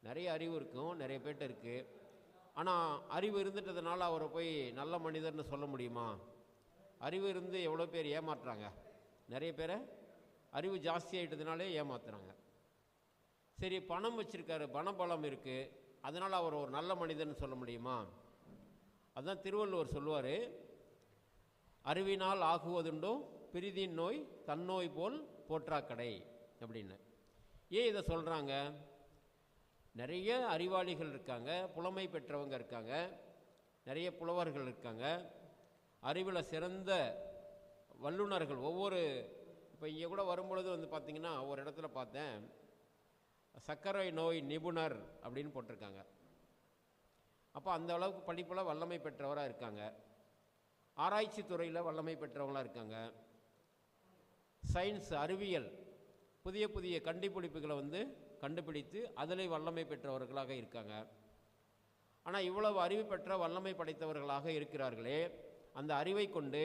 நிறைய அறிவு இருக்கும், நிறைய பேர்கிட்ட இருக்குது. ஆனால் அறிவு இருந்துட்டதுனால அவரை போய் நல்ல மனிதர்னு சொல்ல முடியுமா? அறிவு இருந்து எவ்வளோ பேர் ஏமாத்துறாங்க. நிறைய பேரை அறிவு ஜாஸ்தி ஆகிட்டதுனாலே ஏமாத்துறாங்க. சரி, பணம் வச்சுருக்காரு, பணபலம் இருக்குது, அதனால் அவர் ஒரு நல்ல மனிதர்னு சொல்ல முடியுமா? அதுதான் திருவள்ளுவர் சொல்லுவார், அறிவினால் ஆகுவதுண்டோ பிரிதின் நோய் தன்னோய் போல் போற்றாக்கடை அப்படின்னு. ஏன் இதை சொல்கிறாங்க? நிறைய அறிவாளிகள் இருக்காங்க, புலமை பெற்றவங்க இருக்காங்க, நிறைய புலவர்கள் இருக்காங்க, அறிவில் சிறந்த வல்லுநர்கள். ஒவ்வொரு இப்போ இங்கே கூட வரும்பொழுது வந்து பார்த்திங்கன்னா ஒரு இடத்துல பார்த்தேன், சர்க்கரை நோய் நிபுணர் அப்படின்னு போட்டிருக்காங்க. அப்போ அந்த அளவுக்கு படிப்பில் வல்லமை பெற்றவராக இருக்காங்க, ஆராய்ச்சி துறையில் வல்லமை பெற்றவங்களாக இருக்காங்க, சயின்ஸ் அறிவியல் புதிய புதிய கண்டுபிடிப்புகளை வந்து கண்டுபிடித்து அதில் வல்லமை பெற்றவர்களாக இருக்காங்க. ஆனால் இவ்வளவு அறிவு பெற்ற வல்லமை படைத்தவர்களாக இருக்கிறார்களே, அந்த அறிவை கொண்டு